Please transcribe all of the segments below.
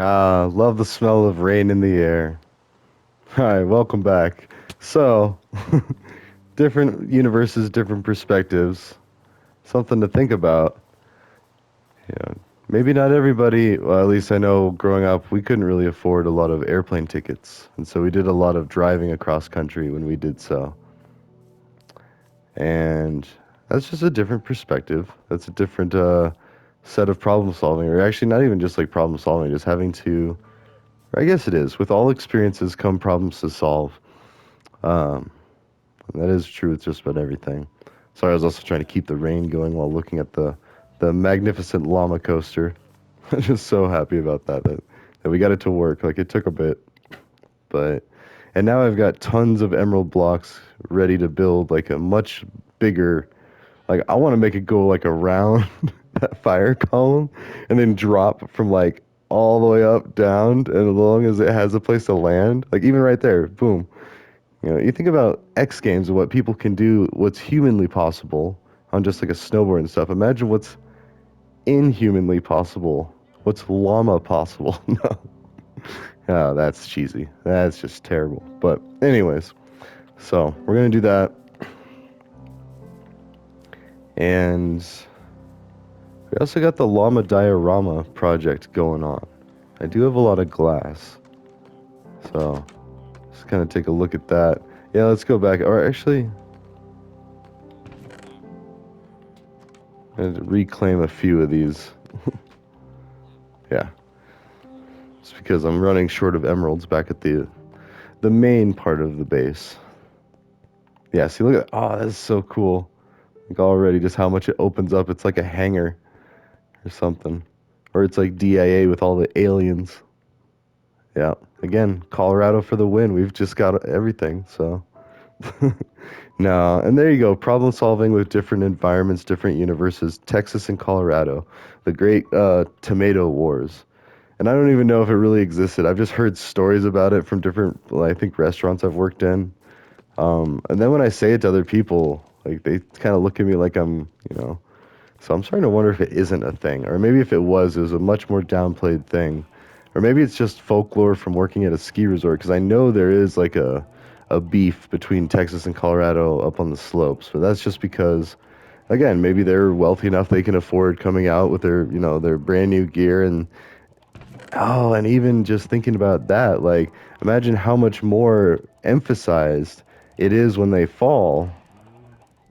Ah, love the smell of rain in the air. Hi, welcome back. So, different universes, different perspectives. Something to think about. Yeah, maybe not everybody, well, at least I know growing up, we couldn't really afford a lot of airplane tickets. And so we did a lot of driving across country when we did so. And that's just a different perspective. That's a different set of problem solving, or actually not even just like problem solving, just having to, or I guess it is. With all experiences come problems to solve. Um, that is true with just about everything. Sorry, I was also trying to keep the rain going while looking at the magnificent llama coaster. I'm just so happy about that we got it to work. Like it took a bit, but and now I've got tons of emerald blocks ready to build like a much bigger. Like I want to make it go like around that fire column and then drop from like all the way up down, and as long as it has a place to land, like even right there, boom. You know, you think about X Games and what people can do, what's humanly possible on just like a snowboard and stuff. Imagine what's inhumanly possible. What's llama possible? No. Oh, that's cheesy. That's just terrible. But anyways, so we're gonna do that, and we also got the llama diorama project going on. I do have a lot of glass, so just kind of take a look at that. Yeah, let's go back. Or actually, reclaim a few of these. Yeah, it's because I'm running short of emeralds back at the main part of the base. Yeah, see, look at oh, that's so cool. Like already, just how much it opens up. It's like a hangar or something, or it's like DIA with all the aliens. Yeah, again, Colorado for the win. We've just got everything. So no, and there you go. Problem solving with different environments, different universes. Texas and Colorado, the great tomato wars. And I don't even know if it really existed. I've just heard stories about it from different, well, I think, restaurants I've worked in. And then when I say it to other people, like they kind of look at me like I'm, you know. So I'm starting to wonder if it isn't a thing, or maybe if it was a much more downplayed thing, or maybe it's just folklore from working at a ski resort. Because I know there is like a beef between Texas and Colorado up on the slopes, but that's just because, again, maybe they're wealthy enough they can afford coming out with their, you know, their brand new gear and oh, and even just thinking about that, like, imagine how much more emphasized it is when they fall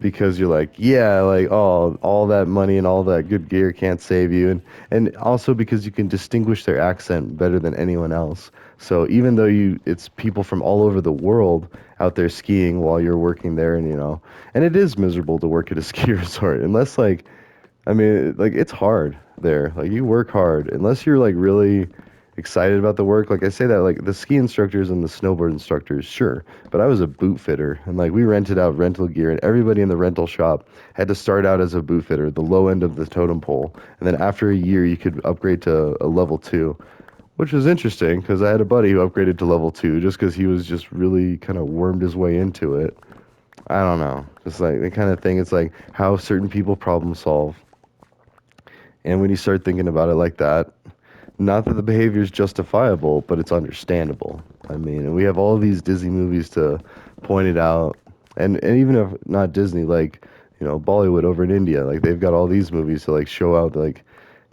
because you're like, yeah, like, oh, all that money and all that good gear can't save you. And also because you can distinguish their accent better than anyone else. So even though it's people from all over the world out there skiing while you're working there, and, you know, and it is miserable to work at a ski resort unless, like, I mean, like it's hard there. Like you work hard unless you're like really excited about the work. Like I say that like the ski instructors and the snowboard instructors, sure. But I was a boot fitter and like we rented out rental gear and everybody in the rental shop had to start out as a boot fitter, the low end of the totem pole. And then after a year you could upgrade to a level 2, which was interesting because I had a buddy who upgraded to level 2 just because he was just really kind of wormed his way into it. I don't know. Just like the kind of thing, it's like how certain people problem solve. And when you start thinking about it like that, not that the behavior is justifiable, but it's understandable. I mean, and we have all these Disney movies to point it out. And even if not Disney, like, you know, Bollywood over in India, like they've got all these movies to like show out like,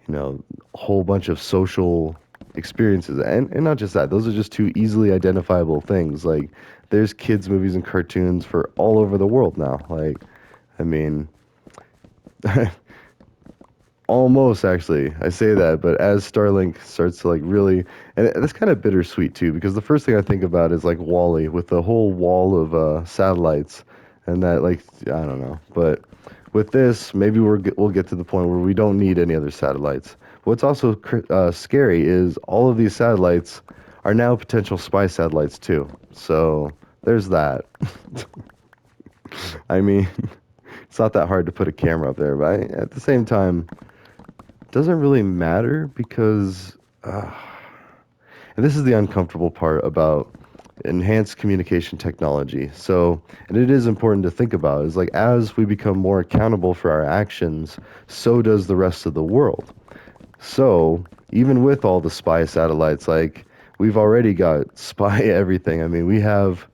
you know, a whole bunch of social experiences. And not just that, those are just two easily identifiable things. Like there's kids movies and cartoons for all over the world now. Like, I mean, almost actually, I say that, but as Starlink starts to like really, and that's kind of bittersweet too, because the first thing I think about is like Wally with the whole wall of satellites, and that like I don't know, but with this, maybe we'll get to the point where we don't need any other satellites. What's also scary is all of these satellites are now potential spy satellites too. So there's that. I mean, it's not that hard to put a camera up there, but at the same time doesn't really matter because, and this is the uncomfortable part about enhanced communication technology. So, and it is important to think about is like as we become more accountable for our actions, so does the rest of the world. So, even with all the spy satellites, like we've already got spy everything. I mean, we have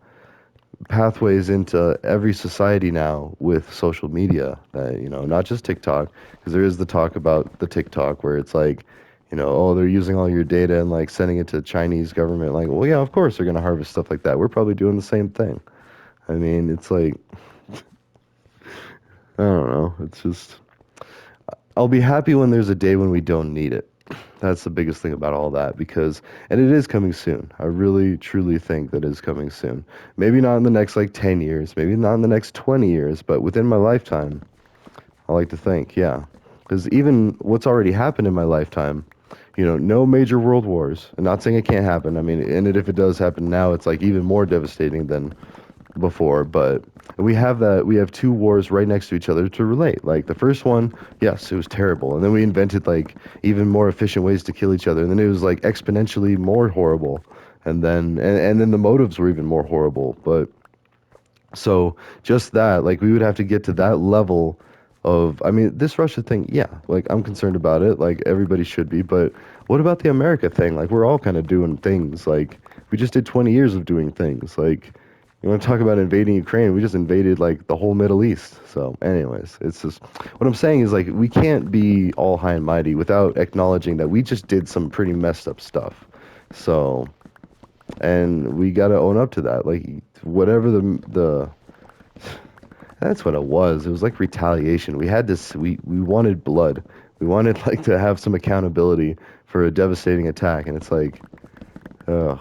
pathways into every society now with social media that, not just TikTok, because there is the talk about the TikTok where it's like, oh, they're using all your data and like sending it to the Chinese government. Like, well, yeah, of course they're going to harvest stuff like that. We're probably doing the same thing. I mean, it's like, I don't know. It's just, I'll be happy when there's a day when we don't need it. That's the biggest thing about all that because, and it is coming soon. I really, truly think that is coming soon. Maybe not in the next like 10 years, maybe not in the next 20 years, but within my lifetime, I like to think, yeah. Because even what's already happened in my lifetime, no major world wars. I'm not saying it can't happen. I mean, and if it does happen now, it's like even more devastating than before, but we have two wars right next to each other to relate. Like the first one, yes, it was terrible. And then we invented like even more efficient ways to kill each other. And then it was like exponentially more horrible. And then the motives were even more horrible. But so just that, like we would have to get to that level of, I mean, this Russia thing, yeah, like I'm concerned about it, like everybody should be, but what about the America thing? Like we're all kind of doing things. Like we just did 20 years of doing things. Like you want to talk about invading Ukraine? We just invaded like the whole Middle East. So, anyways, it's just what I'm saying is like we can't be all high and mighty without acknowledging that we just did some pretty messed up stuff. So, and we got to own up to that. Like whatever the that's what it was. It was like retaliation. We had this. We wanted blood. We wanted like to have some accountability for a devastating attack, and it's like, ugh.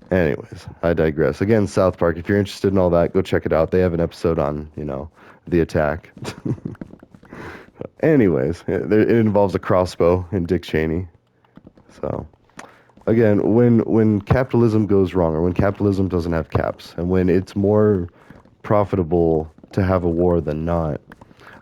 Anyways, I digress. Again, South Park. If you're interested in all that, go check it out. They have an episode on the attack. Anyways, it involves a crossbow and Dick Cheney. So again, when capitalism goes wrong, or when capitalism doesn't have caps, and when it's more profitable to have a war than not.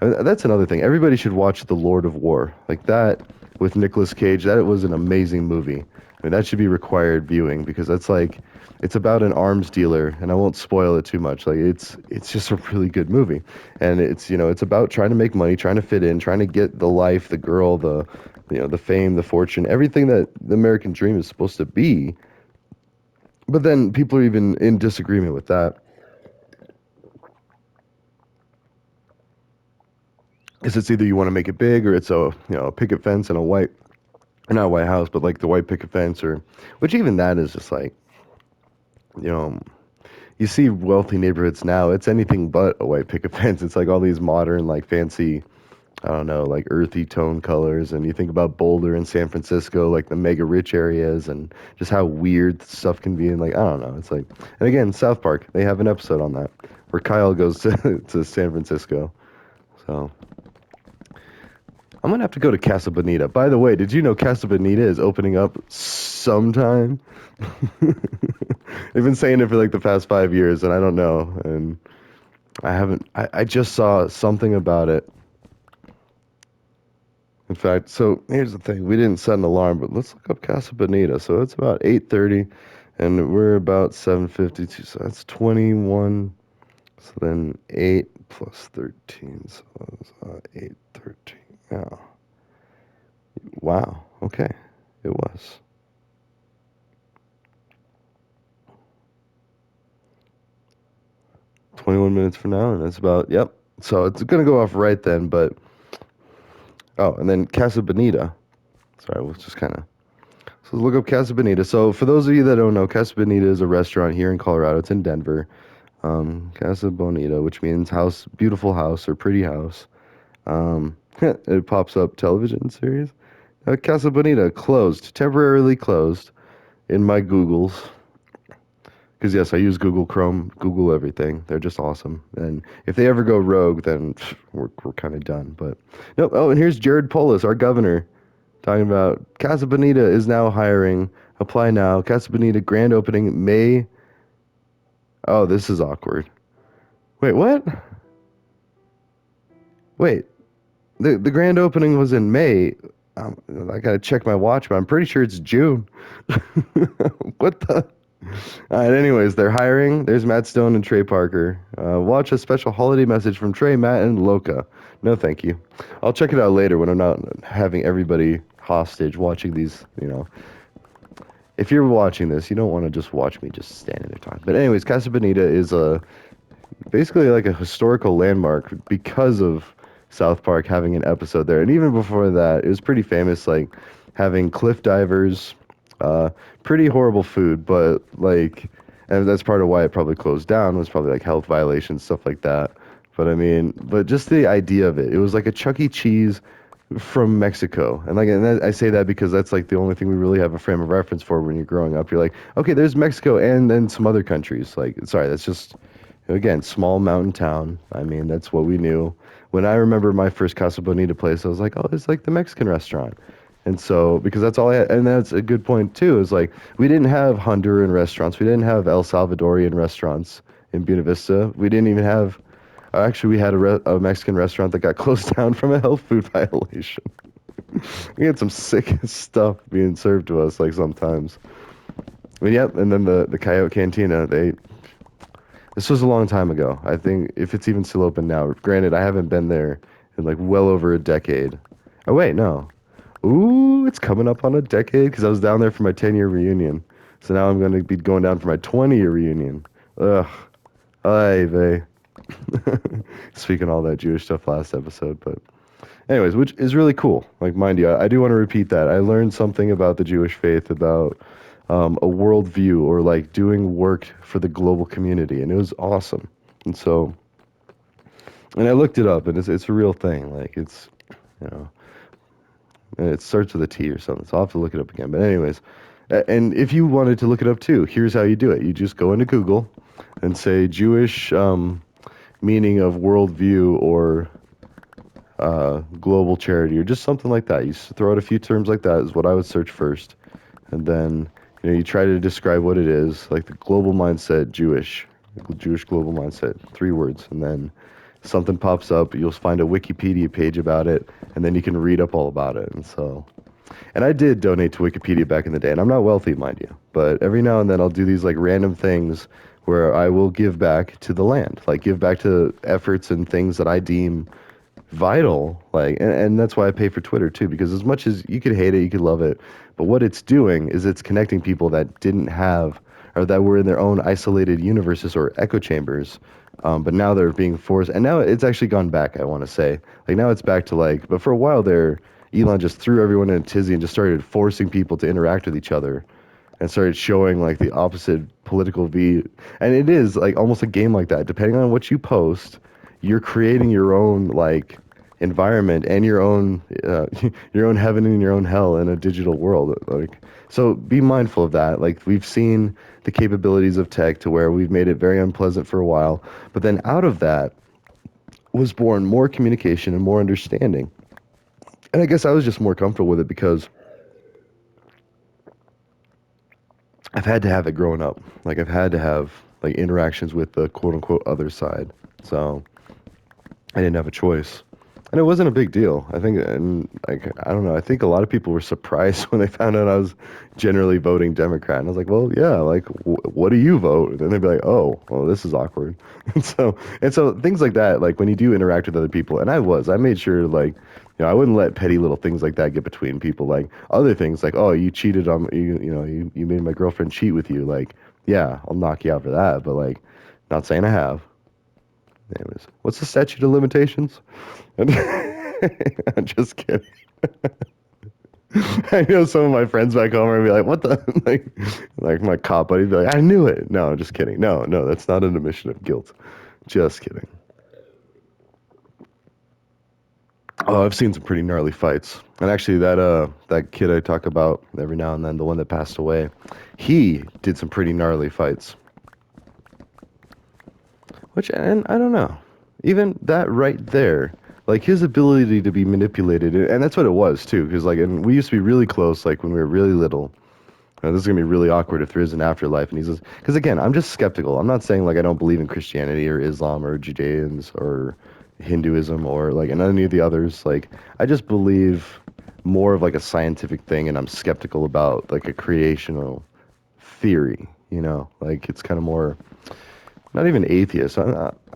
I mean, that's another thing. Everybody should watch The Lord of War. Like that with Nicolas Cage. That was an amazing movie. I mean, that should be required viewing because that's like it's about an arms dealer, and I won't spoil it too much. Like it's just a really good movie, and it's about trying to make money, trying to fit in, trying to get the life, the girl, the fame, the fortune, everything that the American dream is supposed to be. But then people are even in disagreement with that. Because it's either you want to make it big or it's a picket fence and a white, not a white house, but like the white picket fence, or which even that is just like, you know, you see wealthy neighborhoods now, it's anything but a white picket fence. It's like all these modern, like fancy, I don't know, like earthy tone colors. And you think about Boulder and San Francisco, like the mega rich areas, and just how weird stuff can be. And like, I don't know. It's like, and again, South Park, they have an episode on that where Kyle goes to San Francisco. So I'm gonna have to go to Casa Bonita. By the way, did you know Casa Bonita is opening up sometime? They've been saying it for like the past 5 years, and I don't know. And I haven't. I just saw something about it. In fact, so here's the thing: we didn't set an alarm, but let's look up Casa Bonita. So it's about 8:30, and we're about 7:52. So that's 21. So then 8 plus 13. So that's 8:13. Yeah. Wow. Okay. It was. 21 minutes from now, and it's about, yep. So it's going to go off right then, but, oh, and then Casa Bonita. Sorry, we'll just kind of, so look up Casa Bonita. So for those of you that don't know, Casa Bonita is a restaurant here in Colorado. It's in Denver. Casa Bonita, which means house, beautiful house or pretty house. It pops up television series. Casa Bonita closed, temporarily closed in my Googles. Because yes, I use Google Chrome, Google everything. They're just awesome. And if they ever go rogue, then we're kind of done. But nope. Oh, and here's Jared Polis, our governor, talking about Casa Bonita is now hiring. Apply now. Casa Bonita grand opening May. Oh, this is awkward. Wait, what? Wait, the grand opening was in May. I gotta check my watch, but I'm pretty sure it's June. What the? All right, anyways, they're hiring. There's Matt Stone and Trey Parker. Watch a special holiday message from Trey, Matt, and Loca. No, thank you. I'll check it out later when I'm not having everybody hostage watching these, if you're watching this, you don't want to just watch me just standing there talking. But anyways, Casa Bonita is basically like a historical landmark because of South Park having an episode there. And even before that, it was pretty famous, like having cliff divers, uh, pretty horrible food, but like, and that's part of why it probably closed down, was probably like health violations, stuff like that. But I mean, but just the idea of it was like a Chuck E. Cheese from Mexico. I say that because that's like the only thing we really have a frame of reference for when you're growing up. You're like, okay, there's Mexico and then some other countries. Like, sorry, that's just, again, small mountain town. I mean, that's what we knew. When I remember my first Casa Bonita place, I was like, oh, it's like the Mexican restaurant. And so, because that's all I had, and that's a good point too, is like, we didn't have Honduran restaurants. We didn't have El Salvadorian restaurants in Buena Vista. We didn't even have, actually, we had a Mexican restaurant that got closed down from a health food violation. We had some sick stuff being served to us, like sometimes. But yep, and then the Coyote Cantina, this was a long time ago. I think if it's even still open now. Granted, I haven't been there in like well over a decade. Oh wait, no. Ooh, it's coming up on a decade because I was down there for my 10-year reunion. So now I'm going to be going down for my 20-year reunion. Ugh. Ay vey. Speaking all that Jewish stuff last episode, but anyways, which is really cool. Like, mind you, I do want to repeat that. I learned something about the Jewish faith, about a worldview, or like doing work for the global community, and it was awesome. And so, and I looked it up, and it's a real thing. Like, it's, you know, and it starts with a T or something. So I'll have to look it up again. But anyways, and if you wanted to look it up too, here's how you do it. You just go into Google and say Jewish meaning of worldview, or global charity, or just something like that. You throw out a few terms like that is what I would search first, and then you try to describe what it is, like the global mindset, Jewish global mindset, 3 words, and then something pops up. You'll find a Wikipedia page about it, and then you can read up all about it. And so, and I did donate to Wikipedia back in the day, and I'm not wealthy, mind you, but every now and then I'll do these like random things where I will give back to the land, like give back to efforts and things that I deem vital, like, and that's why I pay for Twitter too, because as much as you could hate it, you could love it, but what it's doing is it's connecting people that didn't have, or that were in their own isolated universes or echo chambers, but now they're being forced, and now it's actually gone back, I want to say, like now it's back to like, but for a while there, Elon just threw everyone in a tizzy and just started forcing people to interact with each other, and started showing like the opposite political view. And it is like almost a game like that. Depending on what you post, you're creating your own like environment and your own your own heaven and your own hell in a digital world. Like, so be mindful of that. Like, we've seen the capabilities of tech to where we've made it very unpleasant for a while, but then out of that was born more communication and more understanding. And I guess I was just more comfortable with it because I've had to have it growing up. Like, I've had to have like interactions with the quote unquote other side. So I didn't have a choice. And it wasn't a big deal. I think, and like, I don't know, I think a lot of people were surprised when they found out I was generally voting Democrat. And I was like, well, yeah, like, what do you vote? And then they'd be like, oh, well, this is awkward. And so things like that, like when you do interact with other people, and I made sure, like, I wouldn't let petty little things like that get between people. Like other things, like, oh, you cheated on, you made my girlfriend cheat with you. Like, yeah, I'll knock you out for that. But like, not saying I have. Anyways, what's the statute of limitations? I'm just kidding. I know some of my friends back home are gonna be like, "What the?" like my cop buddy be like, "I knew it." No, I'm just kidding. No, no, that's not an admission of guilt. Just kidding. Oh, I've seen some pretty gnarly fights, and actually, that kid I talk about every now and then, the one that passed away, he did some pretty gnarly fights. Which, and I don't know, even that right there, like his ability to be manipulated, and that's what it was too, because like, and we used to be really close, like when we were really little. This is gonna be really awkward if there is an afterlife, and he's just, because again, I'm just skeptical. I'm not saying like I don't believe in Christianity or Islam or Judaism or Hinduism or like and any of the others. Like, I just believe more of like a scientific thing, and I'm skeptical about like a creational theory. Like it's kind of more. not even atheist.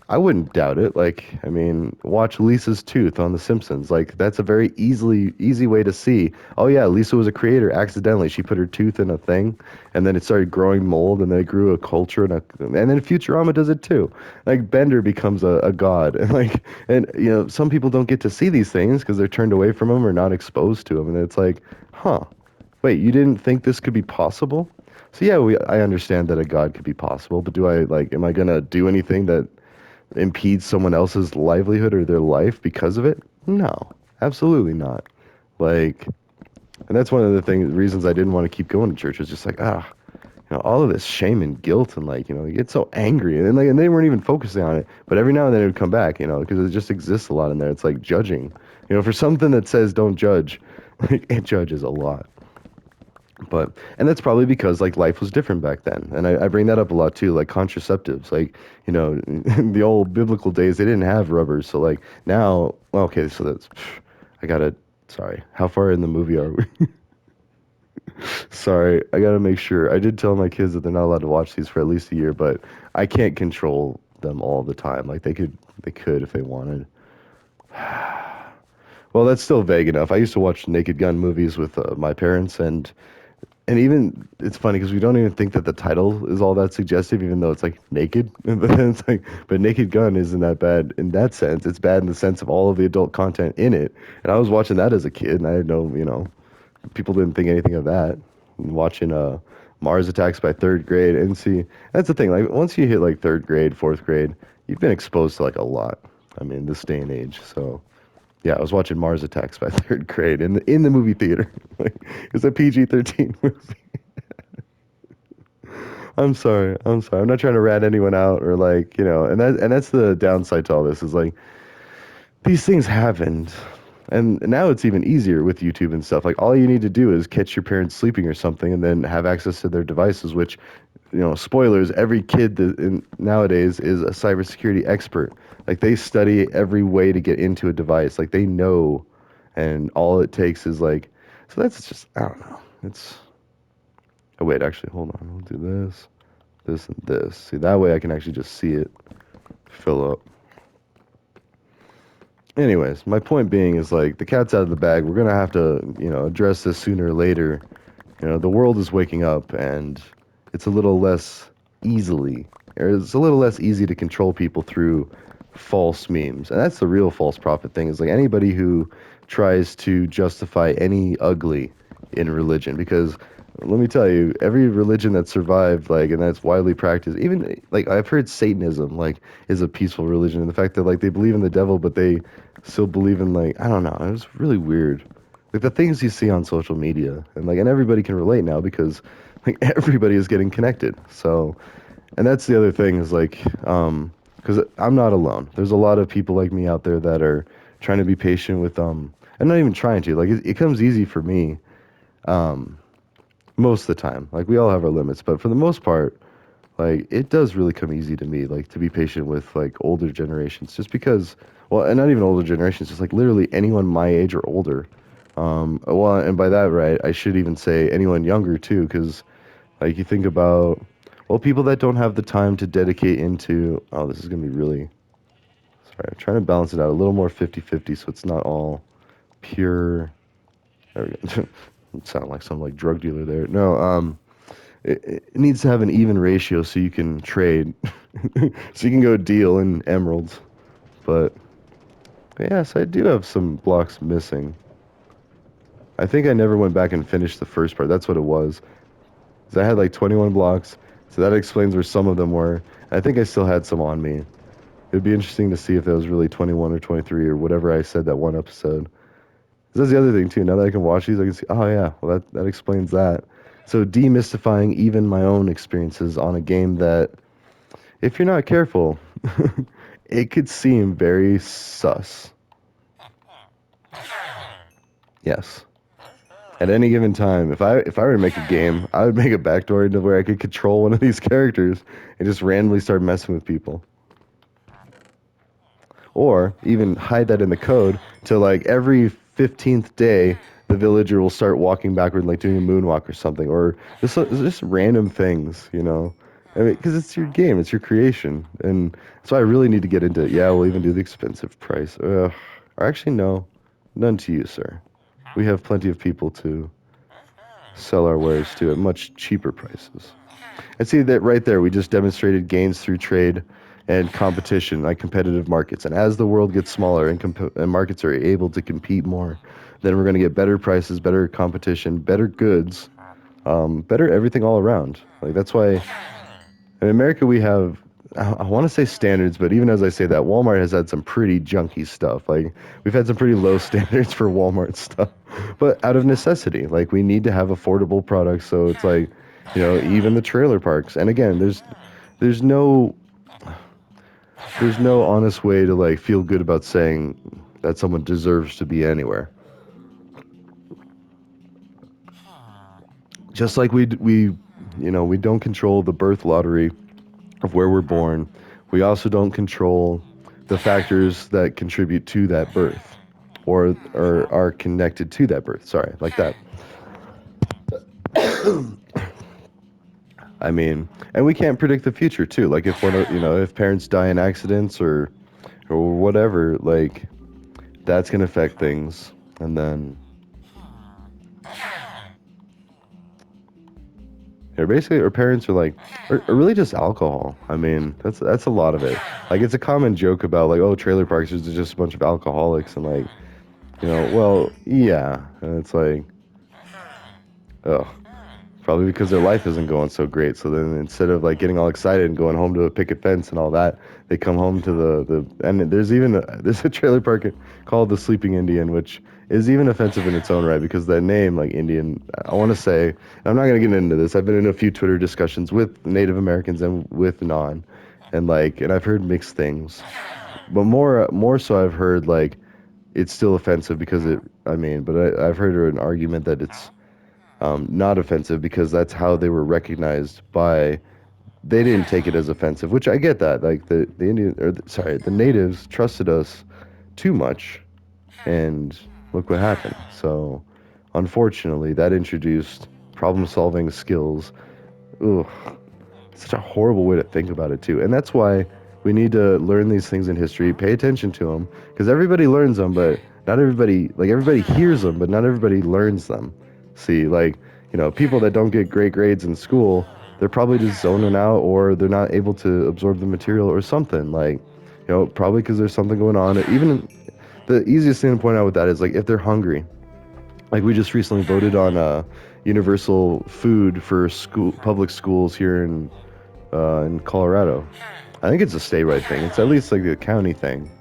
I wouldn't doubt it. Like, I mean, watch Lisa's tooth on The Simpsons. Like, that's a very easy way to see. Oh yeah, Lisa was a creator accidentally. She put her tooth in a thing, and then it started growing mold, and then it grew a culture, and then Futurama does it too. Like, Bender becomes a god, and like, and you know, some people don't get to see these things because they're turned away from them or not exposed to them, and it's like, huh, wait, you didn't think this could be possible? So yeah, I understand that a god could be possible, but do I like, am I gonna do anything that impedes someone else's livelihood or their life because of it? No, absolutely not. Like, and that's one of the reasons I didn't want to keep going to church was just like, you know, all of this shame and guilt and like, you know, you get so angry and like, and they weren't even focusing on it, but every now and then it would come back, you know, because it just exists a lot in there. It's like judging, you know, for something that says don't judge, like it judges a lot. But and that's probably because like life was different back then, and I bring that up a lot too, like contraceptives. Like you know, in the old biblical days, they didn't have rubbers, so like now, well, okay, so that's I gotta. Sorry, how far in the movie are we? Sorry, I gotta make sure. I did tell my kids that they're not allowed to watch these for at least a year, but I can't control them all the time. Like they could if they wanted. Well, that's still vague enough. I used to watch Naked Gun movies with my parents, and even it's funny because we don't even think that the title is all that suggestive, even though it's like naked. But then it's like, but Naked Gun isn't that bad in that sense. It's bad in the sense of all of the adult content in it. And I was watching that as a kid, and I had no, you know, people didn't think anything of that. And watching Mars Attacks by third grade, and see, that's the thing. Like once you hit like third grade, fourth grade, you've been exposed to like a lot. I mean, this day and age, so. Yeah, I was watching Mars Attacks by third grade in the movie theater. Like, it's a PG-13 movie. I'm sorry. I'm sorry. I'm not trying to rat anyone out or like, you know, and that's the downside to all this is like these things happened. And now it's even easier with YouTube and stuff. Like all you need to do is catch your parents sleeping or something and then have access to their devices, which, you know, spoilers, every kid nowadays is a cybersecurity expert. Like they study every way to get into a device. Like they know, and all it takes is like, so that's just, I don't know. It's, oh wait, actually, hold on. I'll do this, and this. See, that way I can actually just see it fill up. Anyways, my point being is like the cat's out of the bag. We're gonna have to, you know, address this sooner or later. You know, the world is waking up, and it's a little less easily, or it's a little less easy to control people through false memes. And that's the real false prophet thing. Is like anybody who tries to justify any ugly in religion, because let me tell you, every religion that survived, like, and that's widely practiced, even like I've heard Satanism, like, is a peaceful religion, and the fact that like they believe in the devil, but they still believe in like I don't know, it was really weird. Like the things you see on social media, and like, and everybody can relate now because like everybody is getting connected. So, and that's the other thing is like, because I'm not alone. There's a lot of people like me out there that are trying to be patient with I'm not even trying to. Like it comes easy for me, um, most of the time. Like we all have our limits, but for the most part, like it does really come easy to me, like to be patient with like older generations, just because. Well, and not even older generations, just like literally anyone my age or older. Well, and by that, right, I should even say anyone younger too, because like you think about, well, people that don't have the time to dedicate into, oh, this is gonna be really, sorry, I'm trying to balance it out a little more 50-50 so it's not all pure. There we go. Sound like some like drug dealer there. No, it needs to have an even ratio so you can trade, so you can go deal in emeralds. But yes, I do have some blocks missing. I think I never went back and finished the first part. That's what it was. 'Cause I had like 21 blocks, so that explains where some of them were. I think I still had some on me. It would be interesting to see if that was really 21 or 23 or whatever I said that one episode. 'Cause that's the other thing too. Now that I can watch these, I can see, oh yeah, well that explains that. So demystifying even my own experiences on a game that, if you're not careful, it could seem very sus. Yes. At any given time, if I were to make a game, I would make a backdoor into where I could control one of these characters and just randomly start messing with people. Or even hide that in the code to like every 15th day, the villager will start walking backward, like doing a moonwalk or something, or just random things, you know. I mean, because it's your game, it's your creation, and so I really need to get into it. Yeah, we'll even do the expensive price. Or actually, no, none to you, sir. We have plenty of people to sell our wares to at much cheaper prices. And see that right there, we just demonstrated gains through trade and competition, like competitive markets. And as the world gets smaller and markets are able to compete more, then we're going to get better prices, better competition, better goods, better everything all around. Like that's why in America we have, I want to say standards, but even as I say that, Walmart has had some pretty junky stuff. Like we've had some pretty low standards for Walmart stuff, but out of necessity. Like we need to have affordable products, so it's like, even the trailer parks. And again, there's no there's no honest way to like feel good about saying that someone deserves to be anywhere. Just like we don't control the birth lottery of where we're born. We also don't control the factors that contribute to that birth or are connected to that birth. Sorry, like that. I mean, and we can't predict the future too. Like if if parents die in accidents or whatever, like that's gonna affect things. And then basically our parents are like, or really just alcohol. I mean, that's a lot of it. Like it's a common joke about like, oh, trailer parks is just a bunch of alcoholics and like, well, yeah. And it's like, oh, probably because their life isn't going so great. So then instead of like getting all excited and going home to a picket fence and all that, they come home to the and there's a trailer park called the Sleeping Indian, which is even offensive in its own right because that name, like Indian, I want to say, and I'm not going to get into this. I've been in a few Twitter discussions with Native Americans and with non, and I've heard mixed things, but more so I've heard like it's still offensive because I've heard an argument that it's not offensive because that's how they were recognized by. They didn't take it as offensive, which I get that. Like the Indian, the natives trusted us too much, and look what happened. So, unfortunately, that introduced problem-solving skills. Ugh, such a horrible way to think about it too, and that's why we need to learn these things in history, pay attention to them, because everybody learns them, but not everybody, like everybody hears them, but not everybody learns them. See, like, people that don't get great grades in school, they're probably just zoning out or they're not able to absorb the material or something, like, probably because there's something going on. Even the easiest thing to point out with that is like if they're hungry, like we just recently voted on universal food for public schools here in Colorado. I think it's a statewide thing. It's at least like the county thing.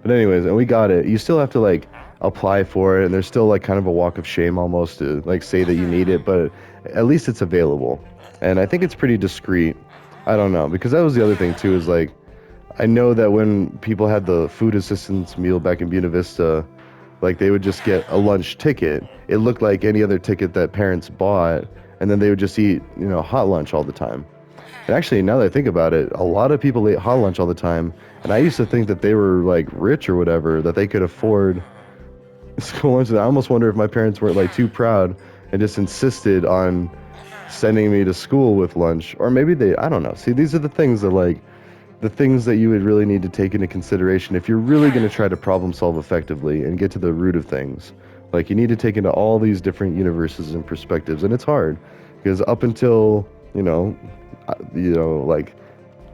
But anyways, and we got it. You still have to like apply for it, and there's still like kind of a walk of shame almost to like say that you need it, but at least it's available. And I think it's pretty discreet. I don't know, because that was the other thing too, is like I know that when people had the food assistance meal back in Buena Vista, like they would just get a lunch ticket. It looked like any other ticket that parents bought, and then they would just eat, hot lunch all the time. And actually, now that I think about it, a lot of people ate hot lunch all the time. And I used to think that they were like rich or whatever, that they could afford school lunch. And I almost wonder if my parents weren't like too proud and just insisted on sending me to school with lunch. Or maybe I don't know. See, these are the things that you would really need to take into consideration if you're really going to try to problem solve effectively and get to the root of things. Like you need to take into all these different universes and perspectives. And it's hard because up until, like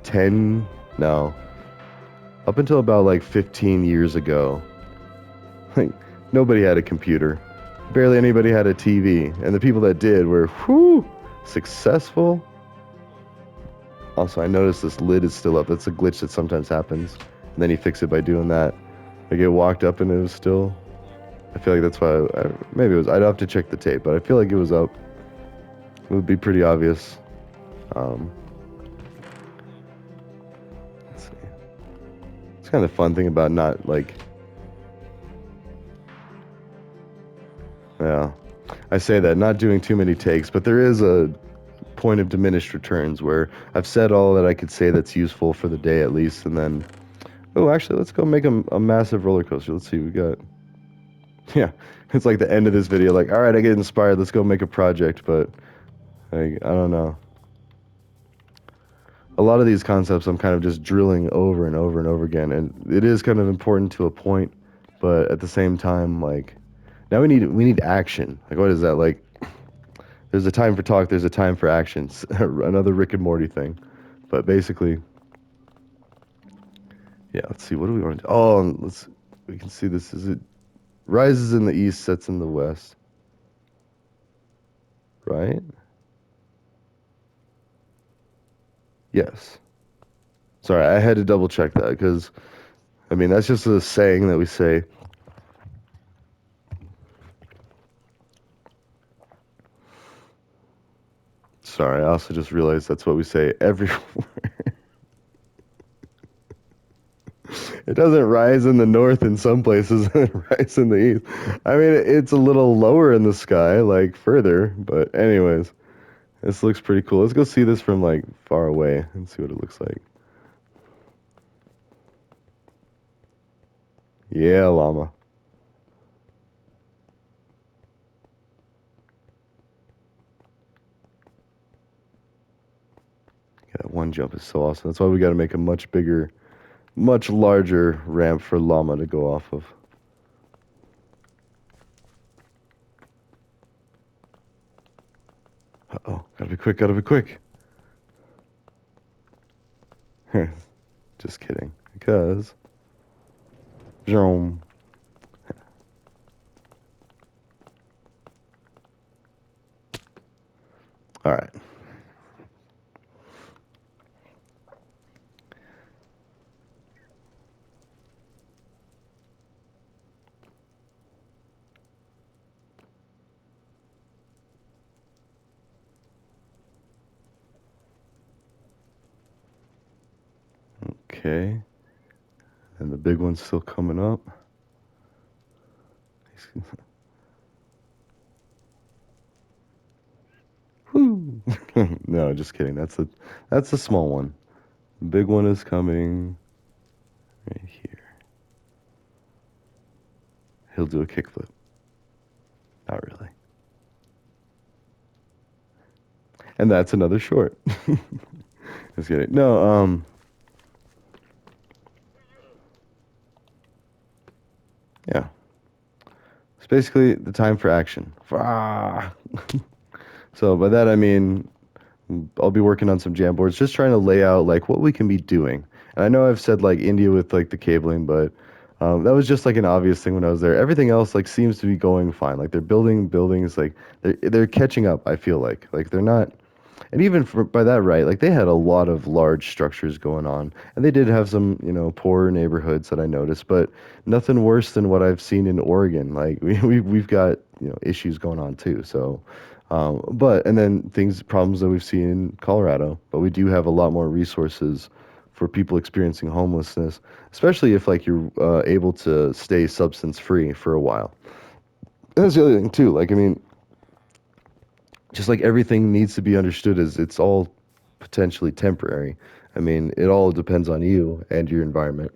10, no, up until about like 15 years ago, like nobody had a computer. Barely anybody had a TV. And the people that did were, successful. Also, I noticed this lid is still up. That's a glitch that sometimes happens. And then you fix it by doing that. Like it walked up and it was still. I feel like that's why. Maybe it was. I'd have to check the tape, but I feel like it was up. It would be pretty obvious. Um, let's see. It's kind of the fun thing about not like. Yeah, I say that not doing too many takes, but there is a point of diminished returns where I've said all that I could say that's useful for the day at least, and then actually let's go make a massive roller coaster. Let's see, we got yeah, it's like the end of this video, like all right, I get inspired, let's go make a project, but like I don't know. a lot of these concepts I'm kind of just drilling over and over and over again, and it is kind of important to a point, but at the same time, like now we need action. Like what is that? Like there's a time for talk, there's a time for actions. Another Rick and Morty thing, but basically, yeah. Let's see. What do we want to do? Oh, let's. We can see this. Is it rises in the east, sets in the west, right? Yes. Sorry, I had to double check that because I mean that's just a saying that we say. Sorry, I also just realized that's what we say everywhere. It doesn't rise in the north in some places and it rises in the east. I mean, it's a little lower in the sky, like further, but anyways, this looks pretty cool. Let's go see this from like far away and see what it looks like. Yeah, llama. Yeah, that one jump is so awesome. That's why we got to make a much bigger, much larger ramp for llama to go off of. Uh-oh, gotta be quick, gotta be quick. Just kidding. Because, zoom. All right. Okay. And the big one's still coming up. Woo. No, just kidding. That's the small one. The big one is coming right here. He'll do a kickflip. Not really. And that's another short. Just kidding. No, yeah. It's basically the time for action. Ah. So by that I mean I'll be working on some jam boards, just trying to lay out like what we can be doing. And I know I've said like India with like the cabling, but that was just like an obvious thing when I was there. Everything else like seems to be going fine. Like they're building buildings, like they're catching up. I feel like they're not. And even by that right, like they had a lot of large structures going on, and they did have some, poorer neighborhoods that I noticed, but nothing worse than what I've seen in Oregon. Like we've got issues going on too. So, but and then problems that we've seen in Colorado, but we do have a lot more resources for people experiencing homelessness, especially if like you're able to stay substance free for a while. And that's the other thing too. Like I mean, just like everything needs to be understood as it's all potentially temporary. I mean, it all depends on you and your environment.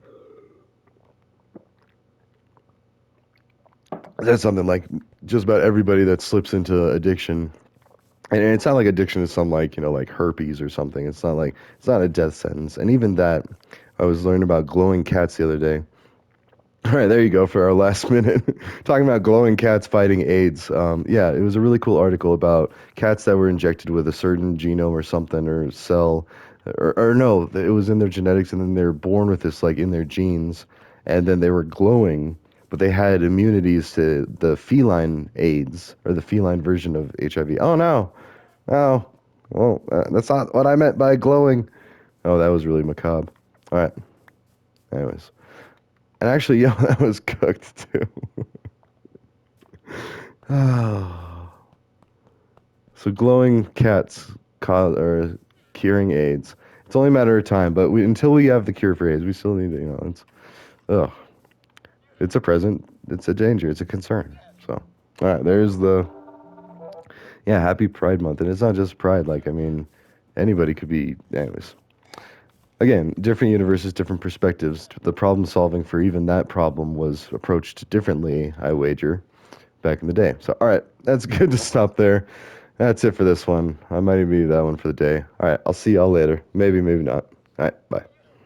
That's something like just about everybody that slips into addiction. And it's not like addiction is some like, like herpes or something. It's not a death sentence. And even that, I was learning about glowing cats the other day. All right, there you go for our last minute. Talking about glowing cats fighting AIDS. Yeah, it was a really cool article about cats that were injected with a certain genome or something or cell, or no, it was in their genetics, and then they were born with this like in their genes, and then they were glowing, but they had immunities to the feline AIDS or the feline version of HIV. Oh no, no, well, that's not what I meant by glowing. Oh, that was really macabre. All right, anyways. And actually, yeah, that was cooked too. So glowing cats or curing AIDS. It's only a matter of time, but until we have the cure for AIDS, we still need to, ugh. It's a present. It's a danger. It's a concern. So, all right, there's yeah, happy Pride Month. And it's not just Pride. Like, I mean, anybody could be, anyways. Again, different universes, different perspectives. The problem solving for even that problem was approached differently, I wager, back in the day. So, all right, that's good to stop there. That's it for this one. I might even be that one for the day. All right, I'll see y'all later. Maybe, maybe not. All right, bye.